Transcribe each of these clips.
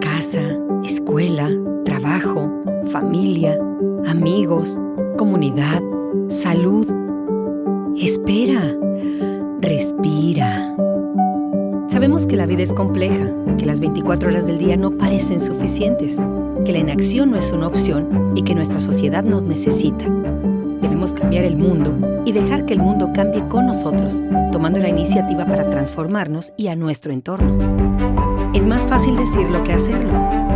Casa, escuela, trabajo, familia, amigos, comunidad, salud. Espera, respira. Sabemos que la vida es compleja, que las 24 horas del día no parecen suficientes, que la inacción no es una opción y que nuestra sociedad nos necesita. Debemos cambiar el mundo y dejar que el mundo cambie con nosotros, tomando la iniciativa para transformarnos y a nuestro entorno. Es más fácil decirlo que hacerlo,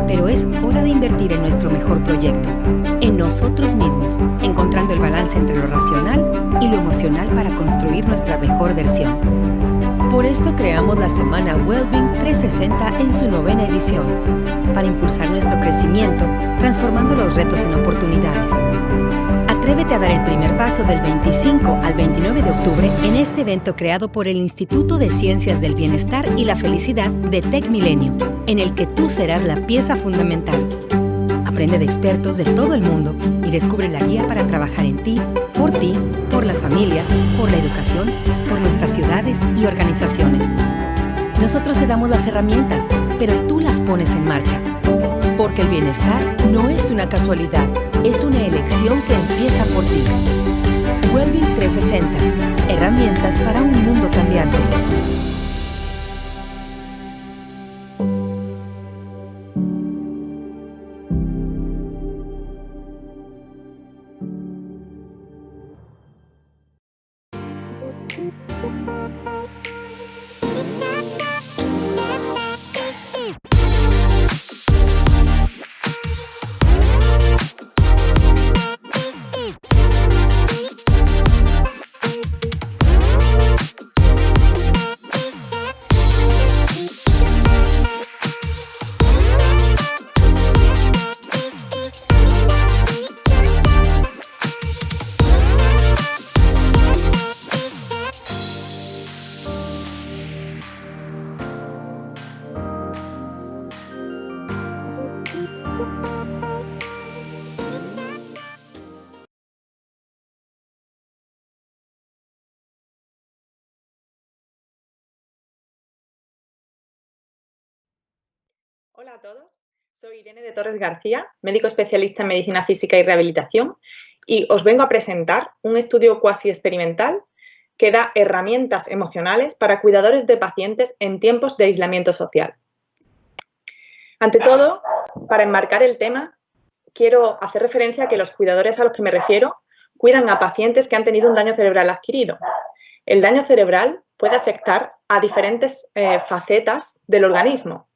pero es hora de invertir en nuestro mejor proyecto, en nosotros mismos, encontrando el balance entre lo racional y lo emocional para construir nuestra mejor versión. Por esto creamos la semana Wellbeing 360 en su 9ª edición, para impulsar nuestro crecimiento, transformando los retos en oportunidades. Atrévete a dar el primer paso del 25 al 29 de octubre en este evento creado por el Instituto de Ciencias del Bienestar y la Felicidad de Tech Milenio, en el que tú serás la pieza fundamental. Aprende de expertos de todo el mundo y descubre la guía para trabajar en ti, por las familias, por la educación, por nuestras ciudades y organizaciones. Nosotros te damos las herramientas, pero tú las pones en marcha. Porque el bienestar no es una casualidad, es una elección que empieza por ti. Wellbeing 360. Herramientas para un mundo cambiante. Hola a todos, soy Irene de Torres García, médico especialista en medicina física y rehabilitación, y os vengo a presentar un estudio cuasi experimental que da herramientas emocionales para cuidadores de pacientes en tiempos de aislamiento social. Ante todo, para enmarcar el tema, quiero hacer referencia a que los cuidadores a los que me refiero cuidan a pacientes que han tenido un daño cerebral adquirido. El daño cerebral puede afectar a diferentes facetas del organismo.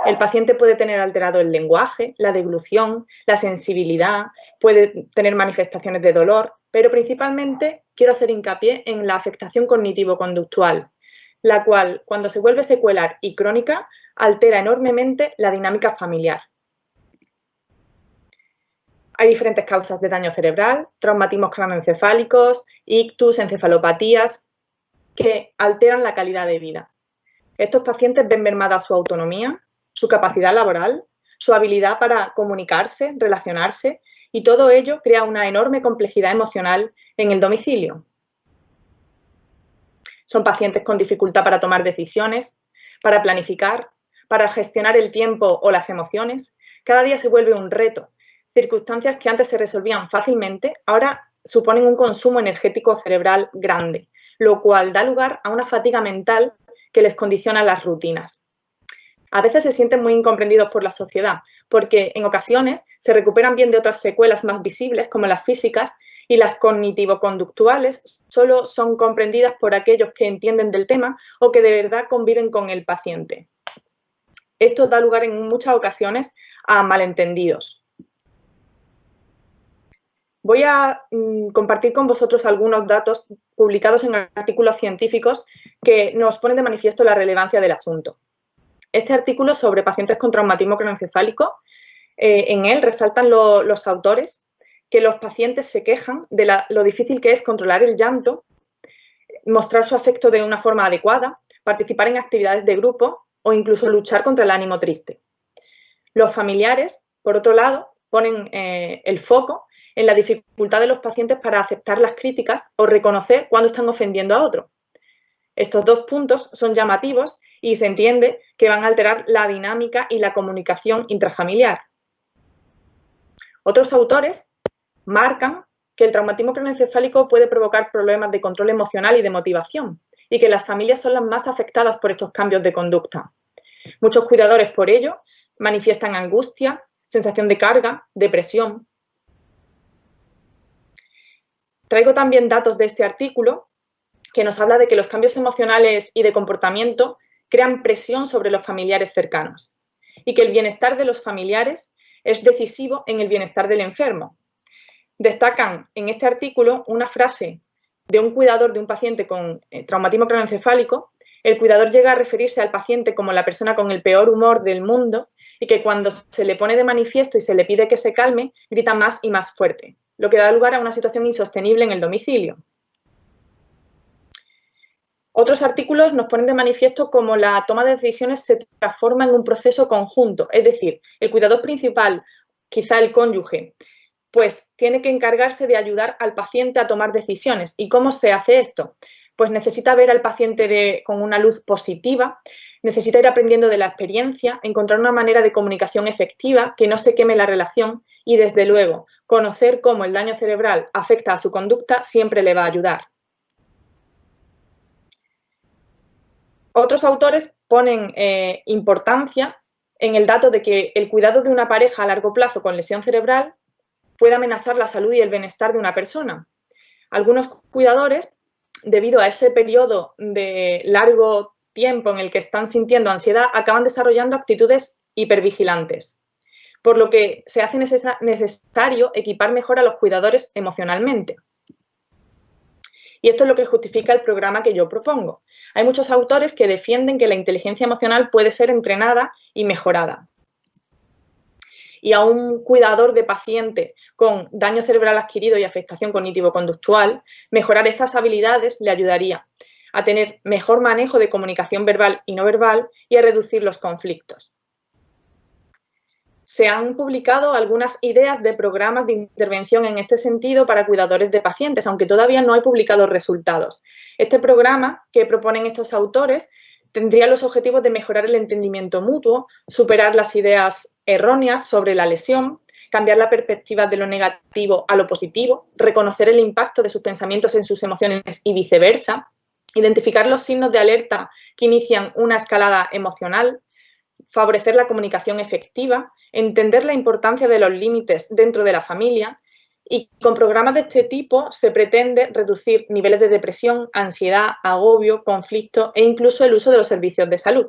El paciente puede tener alterado el lenguaje, la deglución, la sensibilidad, puede tener manifestaciones de dolor, pero principalmente quiero hacer hincapié en la afectación cognitivo-conductual, la cual, cuando se vuelve secuelar y crónica, altera enormemente la dinámica familiar. Hay diferentes causas de daño cerebral, traumatismos craneoencefálicos, ictus, encefalopatías, que alteran la calidad de vida. Estos pacientes ven mermada su autonomía, su capacidad laboral, su habilidad para comunicarse, relacionarse, y todo ello crea una enorme complejidad emocional en el domicilio. Son pacientes con dificultad para tomar decisiones, para planificar, para gestionar el tiempo o las emociones. Cada día se vuelve un reto. Circunstancias que antes se resolvían fácilmente, ahora suponen un consumo energético cerebral grande, lo cual da lugar a una fatiga mental que les condiciona las rutinas. A veces se sienten muy incomprendidos por la sociedad, porque en ocasiones se recuperan bien de otras secuelas más visibles, como las físicas, y las cognitivo-conductuales solo son comprendidas por aquellos que entienden del tema o que de verdad conviven con el paciente. Esto da lugar en muchas ocasiones a malentendidos. Voy a compartir con vosotros algunos datos publicados en artículos científicos que nos ponen de manifiesto la relevancia del asunto. Este artículo sobre pacientes con traumatismo craneoencefálico, en él resaltan los autores que los pacientes se quejan de lo difícil que es controlar el llanto, mostrar su afecto de una forma adecuada, participar en actividades de grupo o incluso luchar contra el ánimo triste. Los familiares, por otro lado, ponen el foco en la dificultad de los pacientes para aceptar las críticas o reconocer cuando están ofendiendo a otro. Estos dos puntos son llamativos y se entiende que van a alterar la dinámica y la comunicación intrafamiliar. Otros autores marcan que el traumatismo craneoencefálico puede provocar problemas de control emocional y de motivación, y que las familias son las más afectadas por estos cambios de conducta. Muchos cuidadores, por ello, manifiestan angustia, sensación de carga, depresión. Traigo también datos de este artículo que nos habla de que los cambios emocionales y de comportamiento crean presión sobre los familiares cercanos y que el bienestar de los familiares es decisivo en el bienestar del enfermo. Destacan en este artículo una frase de un cuidador de un paciente con traumatismo craneoencefálico. El cuidador llega a referirse al paciente como la persona con el peor humor del mundo y que cuando se le pone de manifiesto y se le pide que se calme, grita más y más fuerte, lo que da lugar a una situación insostenible en el domicilio. Otros artículos nos ponen de manifiesto cómo la toma de decisiones se transforma en un proceso conjunto, es decir, el cuidador principal, quizá el cónyuge, pues tiene que encargarse de ayudar al paciente a tomar decisiones. ¿Y cómo se hace esto? Pues necesita ver al paciente con una luz positiva, necesita ir aprendiendo de la experiencia, encontrar una manera de comunicación efectiva que no se queme la relación y, desde luego, conocer cómo el daño cerebral afecta a su conducta siempre le va a ayudar. Otros autores ponen importancia en el dato de que el cuidado de una pareja a largo plazo con lesión cerebral puede amenazar la salud y el bienestar de una persona. Algunos cuidadores, debido a ese periodo de largo tiempo en el que están sintiendo ansiedad, acaban desarrollando actitudes hipervigilantes, por lo que se hace necesario equipar mejor a los cuidadores emocionalmente. Y esto es lo que justifica el programa que yo propongo. Hay muchos autores que defienden que la inteligencia emocional puede ser entrenada y mejorada. Y a un cuidador de paciente con daño cerebral adquirido y afectación cognitivo-conductual, mejorar estas habilidades le ayudaría a tener mejor manejo de comunicación verbal y no verbal y a reducir los conflictos. Se han publicado algunas ideas de programas de intervención en este sentido para cuidadores de pacientes, aunque todavía no hay publicados resultados. Este programa que proponen estos autores tendría los objetivos de mejorar el entendimiento mutuo, superar las ideas erróneas sobre la lesión, cambiar la perspectiva de lo negativo a lo positivo, reconocer el impacto de sus pensamientos en sus emociones y viceversa, identificar los signos de alerta que inician una escalada emocional, favorecer la comunicación efectiva, entender la importancia de los límites dentro de la familia. Y con programas de este tipo se pretende reducir niveles de depresión, ansiedad, agobio, conflicto e incluso el uso de los servicios de salud.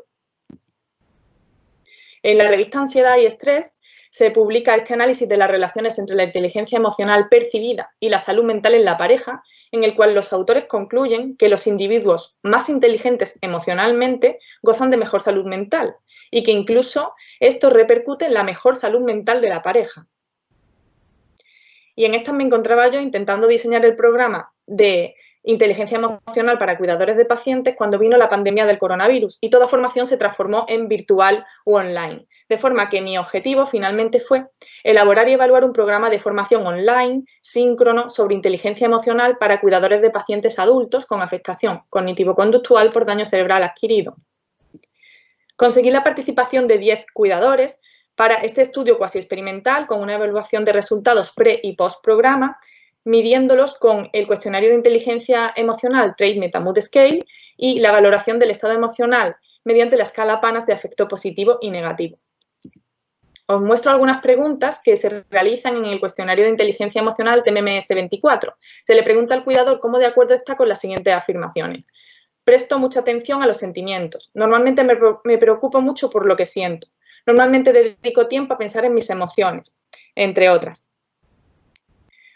En la revista Ansiedad y Estrés se publica este análisis de las relaciones entre la inteligencia emocional percibida y la salud mental en la pareja, en el cual los autores concluyen que los individuos más inteligentes emocionalmente gozan de mejor salud mental y que incluso esto repercute en la mejor salud mental de la pareja. Y en estas me encontraba yo intentando diseñar el programa de inteligencia emocional para cuidadores de pacientes cuando vino la pandemia del coronavirus y toda formación se transformó en virtual u online. De forma que mi objetivo finalmente fue elaborar y evaluar un programa de formación online, síncrono, sobre inteligencia emocional para cuidadores de pacientes adultos con afectación cognitivo-conductual por daño cerebral adquirido. Conseguí la participación de 10 cuidadores para este estudio cuasi experimental con una evaluación de resultados pre- y post-programa, midiéndolos con el cuestionario de inteligencia emocional Trait Meta Mood Scale y la valoración del estado emocional mediante la escala PANAS de afecto positivo y negativo. Os muestro algunas preguntas que se realizan en el cuestionario de inteligencia emocional TMMS24. Se le pregunta al cuidador cómo de acuerdo está con las siguientes afirmaciones. Presto mucha atención a los sentimientos. Normalmente me preocupo mucho por lo que siento. Normalmente dedico tiempo a pensar en mis emociones, entre otras.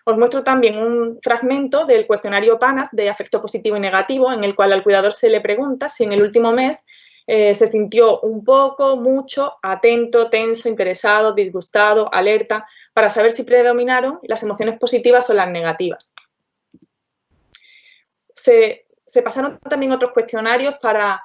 Os muestro también un fragmento del cuestionario PANAS de afecto positivo y negativo, en el cual al cuidador se le pregunta si en el último mes se sintió un poco, mucho, atento, tenso, interesado, disgustado, alerta, para saber si predominaron las emociones positivas o las negativas. Se pasaron también otros cuestionarios para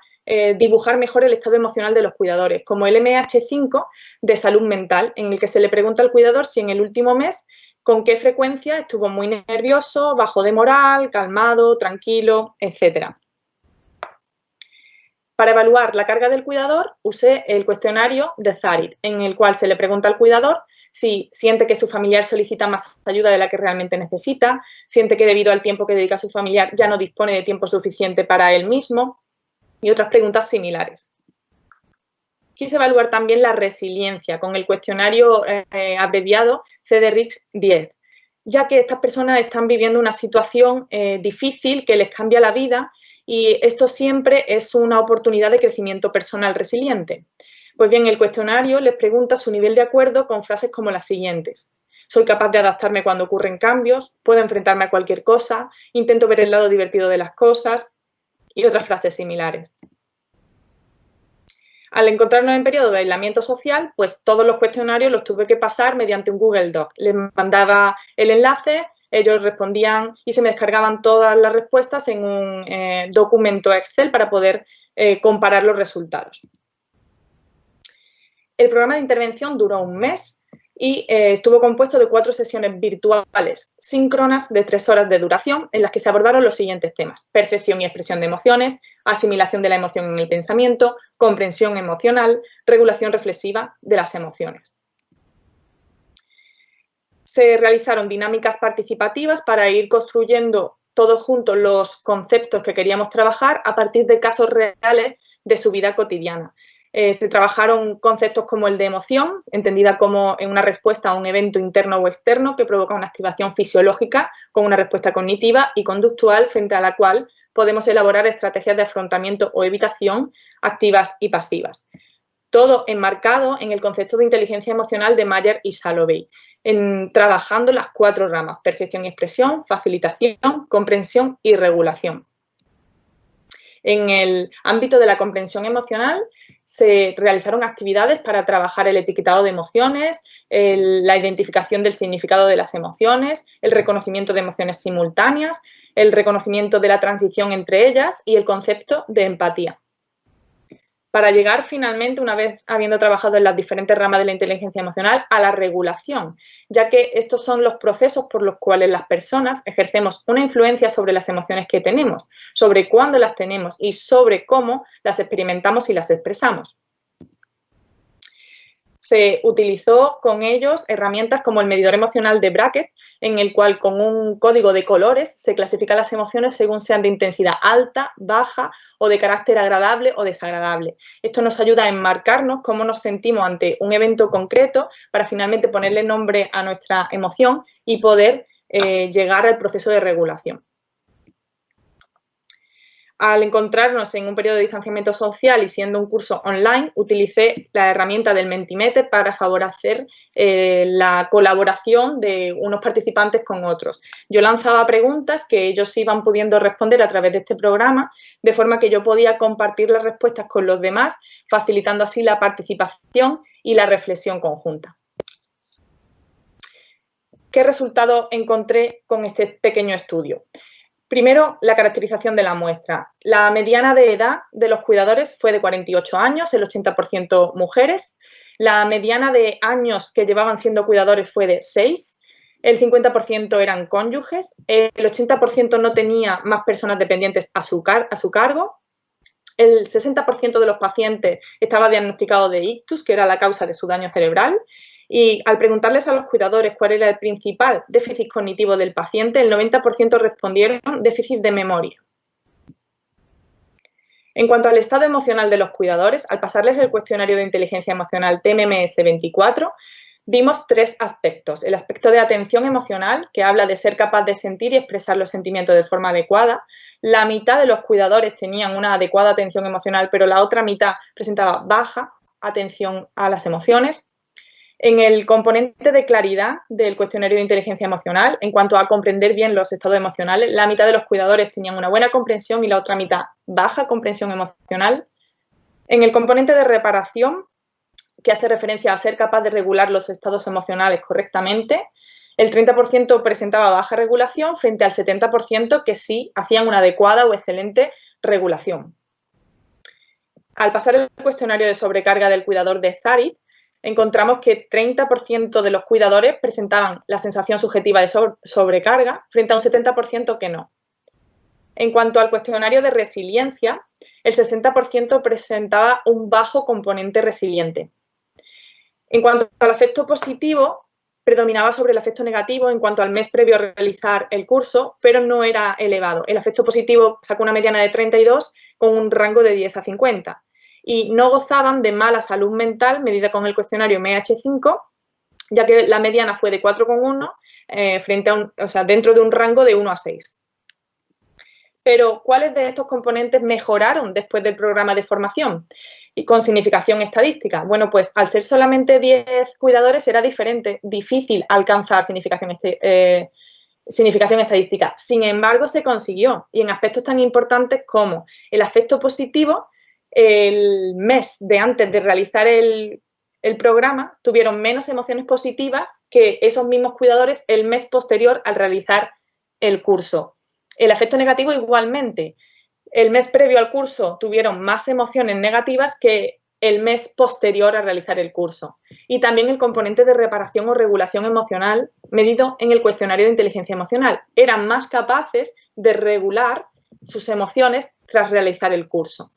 dibujar mejor el estado emocional de los cuidadores, como el MH5 de salud mental, en el que se le pregunta al cuidador si en el último mes con qué frecuencia estuvo muy nervioso, bajo de moral, calmado, tranquilo, etc. Para evaluar la carga del cuidador, usé el cuestionario de Zarit, en el cual se le pregunta al cuidador si siente que su familiar solicita más ayuda de la que realmente necesita, siente que debido al tiempo que dedica a su familiar ya no dispone de tiempo suficiente para él mismo y otras preguntas similares. Quise evaluar también la resiliencia con el cuestionario abreviado CDRIX-10, ya que estas personas están viviendo una situación difícil que les cambia la vida y esto siempre es una oportunidad de crecimiento personal resiliente. Pues bien, el cuestionario les pregunta su nivel de acuerdo con frases como las siguientes. Soy capaz de adaptarme cuando ocurren cambios, puedo enfrentarme a cualquier cosa, intento ver el lado divertido de las cosas y otras frases similares. Al encontrarnos en periodo de aislamiento social, pues todos los cuestionarios los tuve que pasar mediante un Google Doc. Les mandaba el enlace, ellos respondían y se me descargaban todas las respuestas en un documento Excel para poder comparar los resultados. El programa de intervención duró un mes y estuvo compuesto de 4 sesiones virtuales síncronas de 3 horas de duración en las que se abordaron los siguientes temas: percepción y expresión de emociones, asimilación de la emoción en el pensamiento, comprensión emocional, regulación reflexiva de las emociones. Se realizaron dinámicas participativas para ir construyendo todos juntos los conceptos que queríamos trabajar a partir de casos reales de su vida cotidiana. Se trabajaron conceptos como el de emoción, entendida como una respuesta a un evento interno o externo que provoca una activación fisiológica con una respuesta cognitiva y conductual frente a la cual podemos elaborar estrategias de afrontamiento o evitación activas y pasivas. Todo enmarcado en el concepto de inteligencia emocional de Mayer y Salovey, trabajando las 4 ramas: percepción y expresión, facilitación, comprensión y regulación. En el ámbito de la comprensión emocional se realizaron actividades para trabajar el etiquetado de emociones, la identificación del significado de las emociones, el reconocimiento de emociones simultáneas, el reconocimiento de la transición entre ellas y el concepto de empatía. Para llegar finalmente, una vez habiendo trabajado en las diferentes ramas de la inteligencia emocional, a la regulación, ya que estos son los procesos por los cuales las personas ejercemos una influencia sobre las emociones que tenemos, sobre cuándo las tenemos y sobre cómo las experimentamos y las expresamos. Se utilizó con ellos herramientas como el medidor emocional de Brackett, en el cual con un código de colores se clasifican las emociones según sean de intensidad alta, baja o de carácter agradable o desagradable. Esto nos ayuda a enmarcarnos cómo nos sentimos ante un evento concreto para finalmente ponerle nombre a nuestra emoción y poder llegar al proceso de regulación. Al encontrarnos en un periodo de distanciamiento social y siendo un curso online, utilicé la herramienta del Mentimeter para favorecer la colaboración de unos participantes con otros. Yo lanzaba preguntas que ellos iban pudiendo responder a través de este programa, de forma que yo podía compartir las respuestas con los demás, facilitando así la participación y la reflexión conjunta. ¿Qué resultados encontré con este pequeño estudio? Primero, la caracterización de la muestra. La mediana de edad de los cuidadores fue de 48 años, el 80% mujeres. La mediana de años que llevaban siendo cuidadores fue de 6. El 50% eran cónyuges. El 80% no tenía más personas dependientes a su cargo. El 60% de los pacientes estaba diagnosticado de ictus, que era la causa de su daño cerebral. Y al preguntarles a los cuidadores cuál era el principal déficit cognitivo del paciente, el 90% respondieron déficit de memoria. En cuanto al estado emocional de los cuidadores, al pasarles el cuestionario de inteligencia emocional TMMS-24, vimos 3 aspectos. El aspecto de atención emocional, que habla de ser capaz de sentir y expresar los sentimientos de forma adecuada. La mitad de los cuidadores tenían una adecuada atención emocional, pero la otra mitad presentaba baja atención a las emociones. En el componente de claridad del cuestionario de inteligencia emocional, en cuanto a comprender bien los estados emocionales, la mitad de los cuidadores tenían una buena comprensión y la otra mitad baja comprensión emocional. En el componente de reparación, que hace referencia a ser capaz de regular los estados emocionales correctamente, el 30% presentaba baja regulación frente al 70% que sí hacían una adecuada o excelente regulación. Al pasar el cuestionario de sobrecarga del cuidador de Zarit, encontramos que 30% de los cuidadores presentaban la sensación subjetiva de sobrecarga frente a un 70% que no. En cuanto al cuestionario de resiliencia, el 60% presentaba un bajo componente resiliente. En cuanto al afecto positivo, predominaba sobre el afecto negativo en cuanto al mes previo a realizar el curso, pero no era elevado. El afecto positivo sacó una mediana de 32 con un rango de 10 a 50 y no gozaban de mala salud mental medida con el cuestionario MH5, ya que la mediana fue de 4,1 dentro de un rango de 1 a 6. Pero, ¿cuáles de estos componentes mejoraron después del programa de formación y con significación estadística? Bueno, pues al ser solamente 10 cuidadores era difícil alcanzar significación estadística. Sin embargo, se consiguió y en aspectos tan importantes como el afecto positivo, el mes de antes de realizar el programa tuvieron menos emociones positivas que esos mismos cuidadores el mes posterior al realizar el curso. El afecto negativo igualmente. El mes previo al curso tuvieron más emociones negativas que el mes posterior a realizar el curso. Y también el componente de reparación o regulación emocional medido en el cuestionario de inteligencia emocional. Eran más capaces de regular sus emociones tras realizar el curso.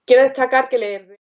Quiero destacar que